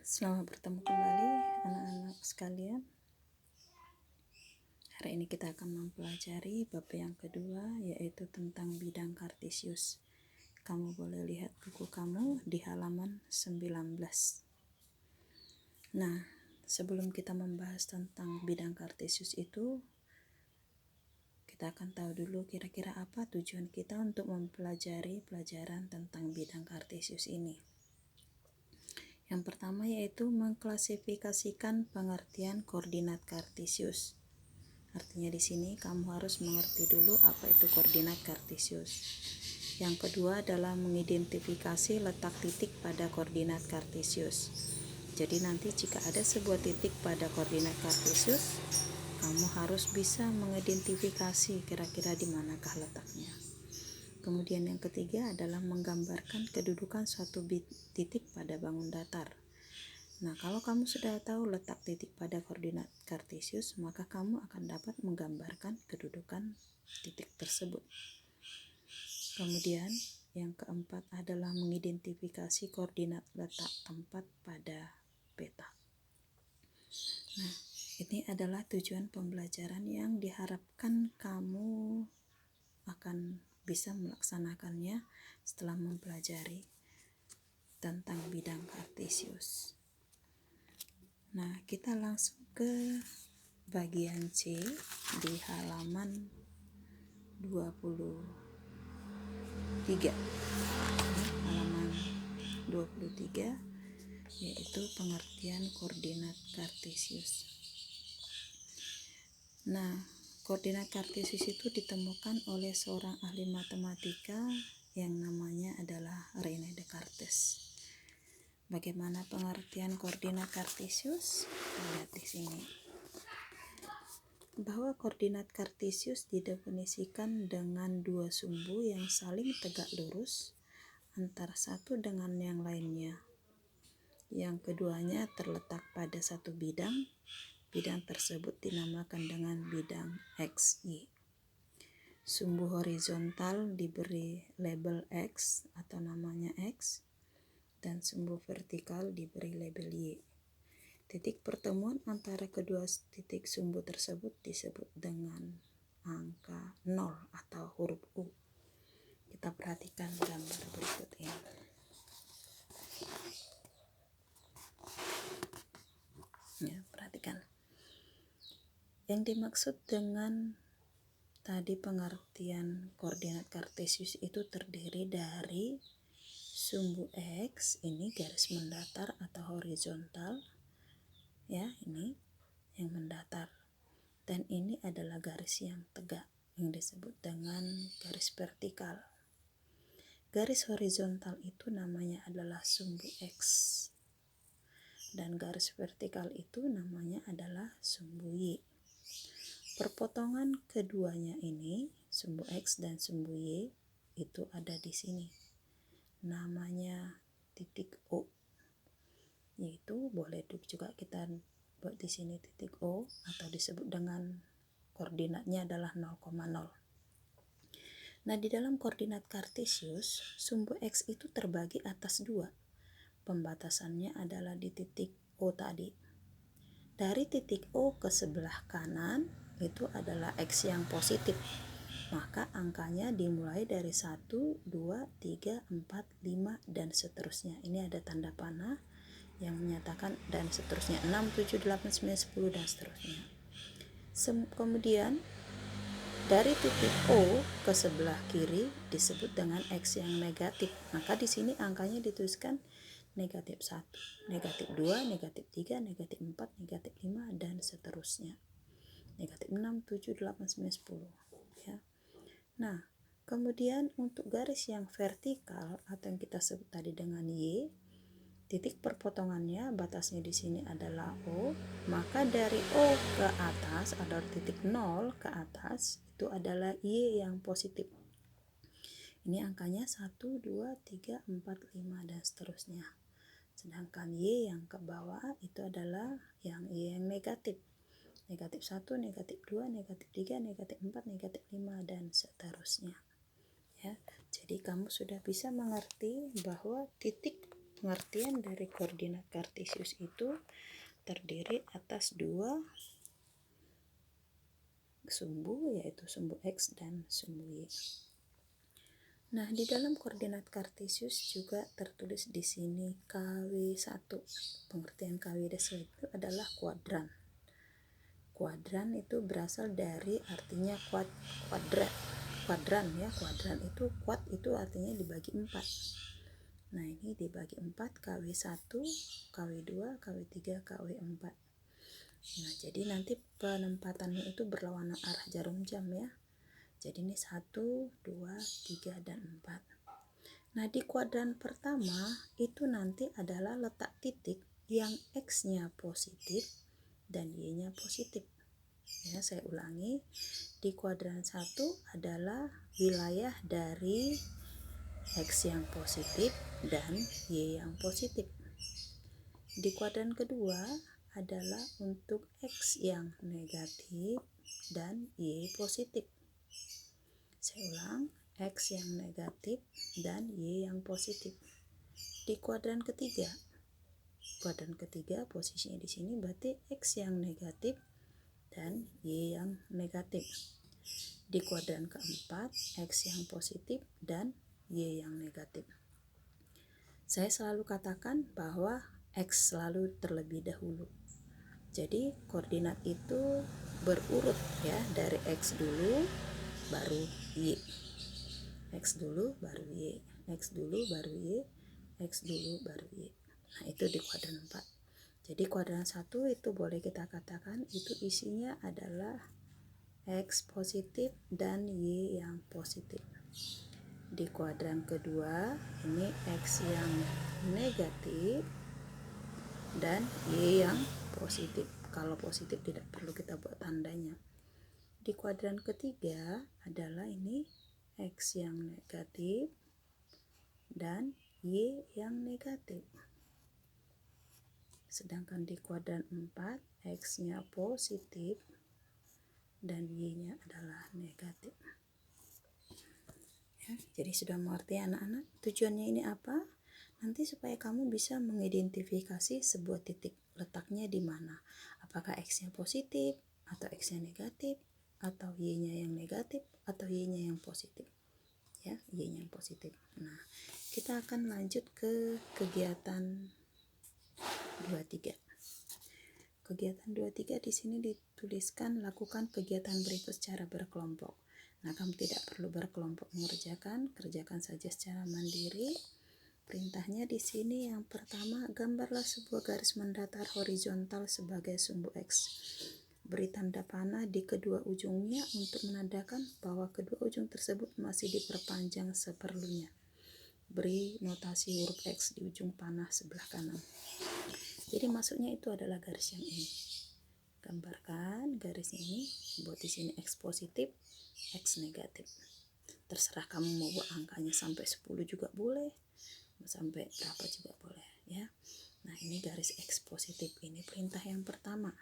Selamat bertemu kembali anak-anak sekalian. Hari ini kita akan mempelajari bab yang kedua, yaitu tentang bidang kartesius. Kamu boleh lihat buku kamu di halaman 19. Nah, sebelum kita membahas tentang bidang kartesius itu, kita akan tahu dulu kira-kira apa tujuan kita untuk mempelajari pelajaran tentang bidang kartesius ini. Yang pertama yaitu mengklasifikasikan pengertian koordinat kartesius. Artinya di sini kamu harus mengerti dulu apa itu koordinat kartesius. Yang kedua adalah mengidentifikasi letak titik pada koordinat kartesius. Jadi nanti jika ada sebuah titik pada koordinat kartesius, kamu harus bisa mengidentifikasi kira-kira di manakah letaknya. Kemudian yang ketiga adalah menggambarkan kedudukan suatu titik pada bangun datar. Nah, kalau kamu sudah tahu letak titik pada koordinat kartesius, maka kamu akan dapat menggambarkan kedudukan titik tersebut. Kemudian yang keempat adalah mengidentifikasi koordinat letak tempat pada peta. Nah, ini adalah tujuan pembelajaran yang diharapkan kamu akan bisa melaksanakannya setelah mempelajari tentang bidang kartesius. Nah, kita langsung ke bagian C di halaman 23. Halaman 23 yaitu pengertian koordinat kartesius. Nah, koordinat kartesius itu ditemukan oleh seorang ahli matematika yang namanya adalah René Descartes. Bagaimana pengertian koordinat kartesius? Kita lihat di sini. Bahwa koordinat kartesius didefinisikan dengan dua sumbu yang saling tegak lurus antara satu dengan yang lainnya. Yang keduanya terletak pada satu bidang. Bidang tersebut dinamakan dengan bidang XY. Sumbu horizontal diberi label X atau namanya X, dan sumbu vertikal diberi label Y. Titik pertemuan antara kedua titik sumbu tersebut disebut dengan angka 0 atau huruf U. Kita perhatikan gambar berikut ini. Ya, perhatikan. Yang dimaksud dengan tadi pengertian koordinat kartesius itu terdiri dari sumbu X, ini garis mendatar atau horizontal, ya, ini yang mendatar, dan ini adalah garis yang tegak yang disebut dengan garis vertikal. Garis horizontal itu namanya adalah sumbu X, dan garis vertikal itu namanya adalah sumbu Y. Perpotongan keduanya ini, sumbu X dan sumbu Y, itu ada di sini. Namanya titik O. Yaitu boleh juga kita buat di sini titik O atau disebut dengan koordinatnya adalah 0,0. Nah, di dalam koordinat kartesius, sumbu X itu terbagi atas dua. Pembatasannya adalah di titik O tadi. Dari titik O ke sebelah kanan itu adalah X yang positif. Maka angkanya dimulai dari 1, 2, 3, 4, 5 dan seterusnya. Ini ada tanda panah yang menyatakan dan seterusnya 6, 7, 8, 9, 10 dan seterusnya. Kemudian dari titik O ke sebelah kiri disebut dengan X yang negatif. Maka di sini angkanya dituliskan negatif 1, negatif 2, negatif 3, negatif 4, negatif 5 dan seterusnya. Negatif 6, 7, 8, 9, 10. Ya. Nah, kemudian untuk garis yang vertikal atau yang kita sebut tadi dengan Y, titik perpotongannya batasnya di sini adalah O, maka dari O ke atas atau titik 0 ke atas itu adalah Y yang positif. Ini angkanya 1, 2, 3, 4, 5 dan seterusnya. Sedangkan Y yang ke bawah itu adalah yang Y yang negatif. Negatif 1, negatif 2, negatif 3, negatif 4, negatif 5 dan seterusnya. Ya, jadi kamu sudah bisa mengerti bahwa titik pengertian dari koordinat kartesius itu terdiri atas dua sumbu, yaitu sumbu X dan sumbu Y. Nah, di dalam koordinat kartesius juga tertulis di sini KW1. Pengertian KW1 itu adalah kuadran. Kuadran itu berasal dari artinya kuadran ya. Kuadran itu kuad itu artinya dibagi 4. Nah, ini dibagi 4, KW1, KW2, KW3, KW4. Nah, jadi nanti penempatannya itu berlawanan arah jarum jam ya. Jadi ini 1, 2, 3, dan 4. Nah, di kuadran pertama itu nanti adalah letak titik yang X-nya positif dan Y-nya positif. Ya, saya ulangi. Di kuadran 1 adalah wilayah dari X yang positif dan Y yang positif. Di kuadran kedua adalah untuk X yang negatif dan Y positif. Saya ulang, X yang negatif dan Y yang positif. Di kuadran ketiga posisinya di sini berarti X yang negatif dan Y yang negatif. Di kuadran keempat, X yang positif dan Y yang negatif. Saya selalu katakan bahwa X selalu terlebih dahulu. Jadi koordinat itu berurut ya, dari X dulu baru Y. X dulu baru Y. X dulu baru Y. X dulu baru Y. Nah, itu di kuadran 4. Jadi kuadran 1 itu boleh kita katakan itu isinya adalah X positif dan Y yang positif. Di kuadran kedua ini X yang negatif dan Y yang positif. Kalau positif tidak perlu kita buat tandanya. Di kuadran ketiga adalah ini X yang negatif dan Y yang negatif. Sedangkan di kuadran 4 X-nya positif dan Y-nya adalah negatif. Ya, jadi sudah mengerti anak-anak tujuannya ini apa? Nanti supaya kamu bisa mengidentifikasi sebuah titik letaknya di mana. Apakah X-nya positif atau X-nya negatif atau Y-nya yang negatif atau Y-nya yang positif. Ya, Y-nya yang positif. Nah, kita akan lanjut ke kegiatan 23. Kegiatan 23 di sini dituliskan lakukan kegiatan berikut secara berkelompok. Nah, kamu tidak perlu berkelompok mengerjakan, kerjakan saja secara mandiri. Perintahnya di sini yang pertama, gambarlah sebuah garis mendatar horizontal sebagai sumbu X. Beri tanda panah di kedua ujungnya untuk menandakan bahwa kedua ujung tersebut masih diperpanjang seperlunya. Beri notasi huruf X di ujung panah sebelah kanan. Jadi maksudnya itu adalah garis yang ini. Gambarkan garisnya ini, buat di sini X positif, X negatif. Terserah kamu mau buat angkanya sampai 10 juga boleh, sampai berapa juga boleh ya. Nah, ini garis X positif, ini perintah yang pertama.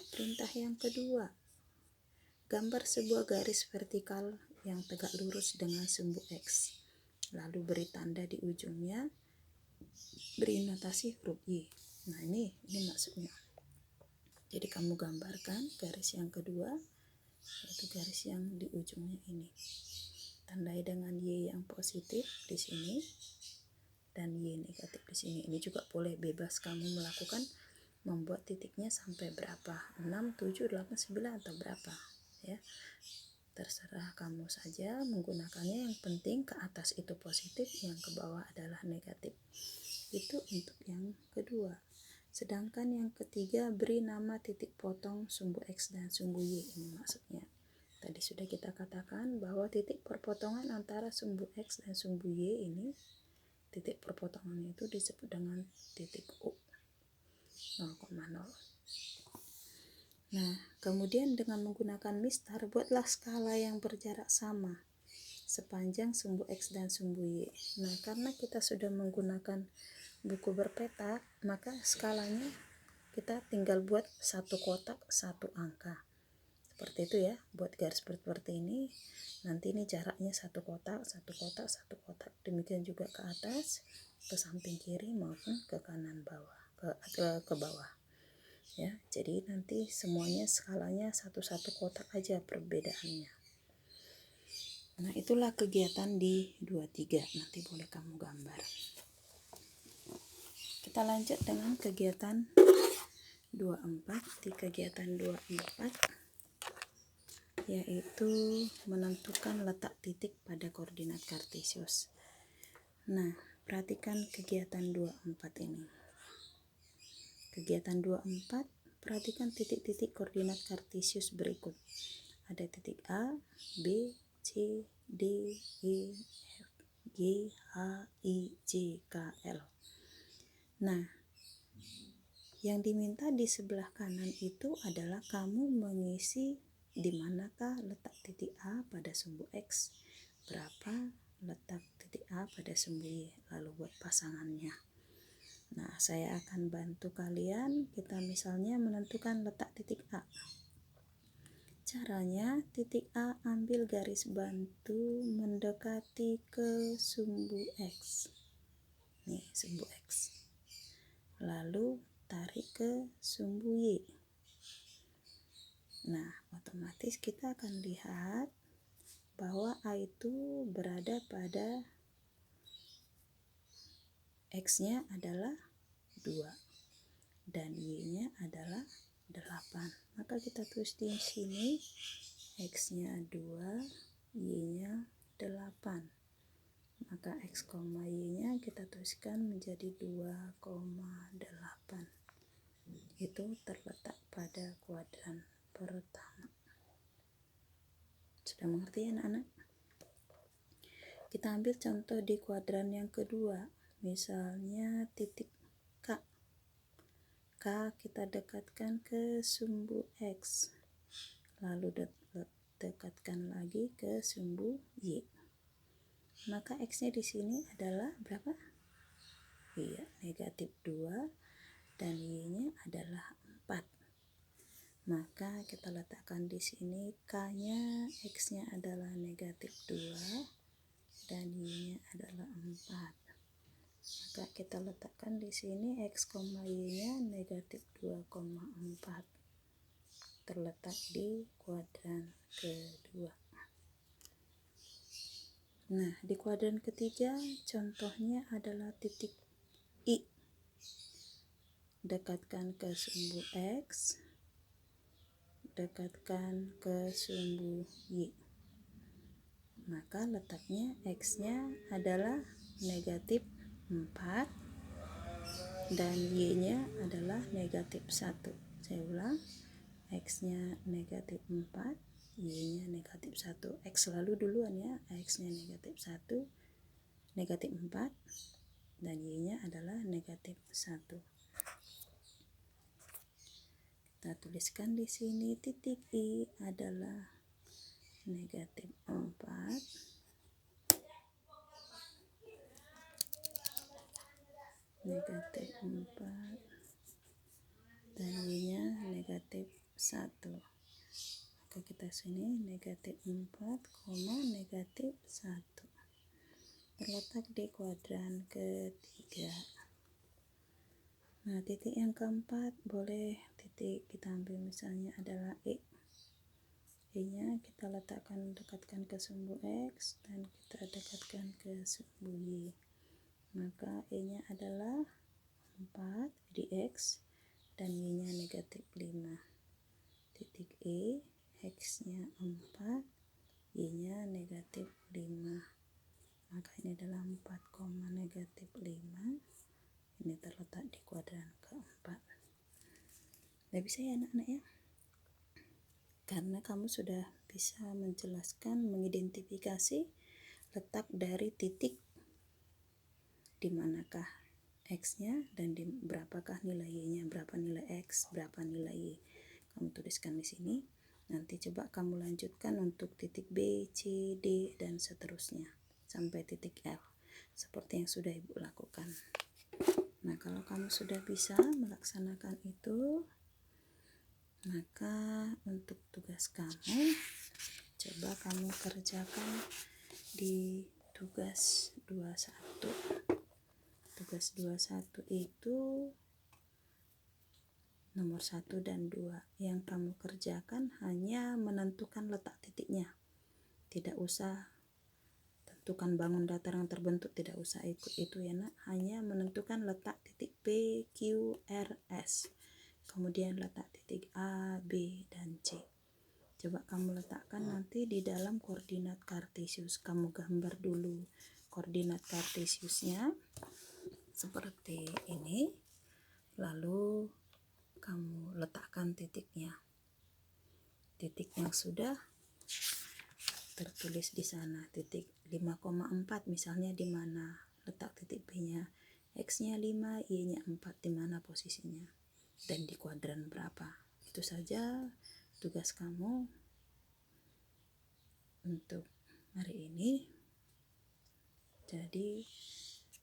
Perintah yang kedua, gambar sebuah garis vertikal yang tegak lurus dengan sumbu X. Lalu beri tanda di ujungnya, beri notasi huruf Y. Nah, ini maksudnya. Jadi kamu gambarkan garis yang kedua, yaitu garis yang di ujungnya ini. Tandai dengan Y yang positif di sini dan Y negatif di sini. Ini juga boleh bebas kamu melakukan, membuat titiknya sampai berapa, 6, 7, 8, 9 atau berapa ya. Terserah kamu saja menggunakannya, yang penting ke atas itu positif, yang ke bawah adalah negatif. Itu untuk yang kedua. Sedangkan yang ketiga, beri nama titik potong sumbu X dan sumbu Y. Ini maksudnya. Tadi sudah kita katakan bahwa titik perpotongan antara sumbu X dan sumbu Y ini, titik perpotongan itu disebut dengan titik U, 0,0. Nah, kemudian dengan menggunakan mistar, buatlah skala yang berjarak sama sepanjang sumbu X dan sumbu Y. Nah, karena kita sudah menggunakan buku berpetak, maka skalanya kita tinggal buat satu kotak, satu angka. seperti itu ya. Buat garis seperti ini, nanti ini jaraknya satu kotak, demikian juga ke atas, ke samping kiri maupun ke kanan bawah, ke bawah ya. Jadi nanti semuanya skalanya satu-satu kotak aja perbedaannya. Nah, itulah kegiatan di 23. Nanti boleh kamu gambar. Kita lanjut dengan kegiatan 24. Di kegiatan 24 yaitu menentukan letak titik pada koordinat kartesius. Nah, perhatikan kegiatan 24 ini. Kegiatan 24, perhatikan titik-titik koordinat kartesius berikut. Ada titik A, B, C, D, E, F, G, H, I, J, K, L. Nah, yang diminta di sebelah kanan itu adalah kamu mengisi di manakah letak titik A pada sumbu X, berapa letak titik A pada sumbu Y, lalu buat pasangannya. Nah, saya akan bantu kalian. Kita misalnya menentukan letak titik A. Caranya, titik A ambil garis bantu mendekati ke sumbu X. Nih, sumbu X. Lalu tarik ke sumbu Y. Nah, otomatis kita akan lihat bahwa A itu berada pada X-nya adalah 2 dan Y-nya adalah 8. Maka kita tulis di sini X-nya 2, Y-nya 8. Maka X, Y-nya kita tuliskan menjadi 2,8. Itu terletak pada kuadran pertama. Sudah mengerti ya anak-anak? Kita ambil contoh di kuadran yang kedua. Misalnya titik K. K kita dekatkan ke sumbu X. Lalu dekatkan lagi ke sumbu Y. Maka X-nya di sini adalah berapa? Iya, negatif 2 dan Y-nya adalah 4. Maka kita letakkan di sini K-nya, X-nya adalah negatif 2 dan Y-nya adalah 4. Maka kita letakkan di sini X, Y-nya negatif 2,4. Terletak di kuadran kedua. Nah, di kuadran ketiga contohnya adalah titik I. Dekatkan ke sumbu X, dekatkan ke sumbu Y. Maka letaknya X-nya adalah negatif 4 dan Y-nya adalah negatif 1. Saya ulang, X-nya negatif 4, Y-nya negatif 1. X selalu duluan ya, X-nya negatif 1, negatif 4, dan Y-nya adalah negatif 1. Kita tuliskan di sini titik I adalah negatif 4, negatif 4, dan Y-nya negatif 1. Maka kita sini negatif 4, negatif 1. Terletak di kuadran ketiga. Nah, titik yang keempat boleh titik kita ambil misalnya adalah E. E-nya kita dekatkan ke sumbu X dan kita dekatkan ke sumbu Y. Maka E-nya adalah 4 di X dan Y-nya negatif 5. Titik E, X-nya 4, Y-nya negatif 5. Maka ini adalah 4, negatif 5. Ini terletak di kuadran keempat. Udah bisa ya anak-anak ya? Karena kamu sudah bisa menjelaskan, mengidentifikasi letak dari titik di manakah X-nya dan di berapakah nilai Y-nya, berapa nilai X, berapa nilai Y. Kamu tuliskan di sini. Nanti coba kamu lanjutkan untuk titik B, C, D, dan seterusnya sampai titik F seperti yang sudah Ibu lakukan. Nah, kalau kamu sudah bisa melaksanakan itu, Maka untuk tugas kamu, coba kamu kerjakan di tugas 21. Tugas 21 itu nomor 1 dan 2. Yang kamu kerjakan hanya menentukan letak titiknya. Tidak usah tentukan bangun datar yang terbentuk, tidak usah ikut itu ya nak. Hanya menentukan letak titik P, Q, R, S. Kemudian letak titik A, B, dan C. Coba kamu letakkan nanti di dalam koordinat kartesius. Kamu gambar dulu koordinat kartesiusnya seperti ini. Lalu kamu letakkan titiknya. Titik yang sudah tertulis di sana, titik 5,4 misalnya di mana letak titik B-nya. X-nya 5, Y-nya 4 di mana posisinya. Dan di kuadran berapa. Itu saja tugas kamu untuk hari ini. Jadi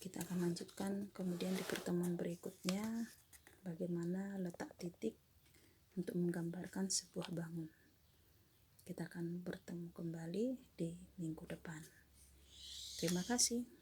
kita akan lanjutkan kemudian di pertemuan berikutnya bagaimana letak titik untuk menggambarkan sebuah bangun. Kita akan bertemu kembali di minggu depan. Terima kasih.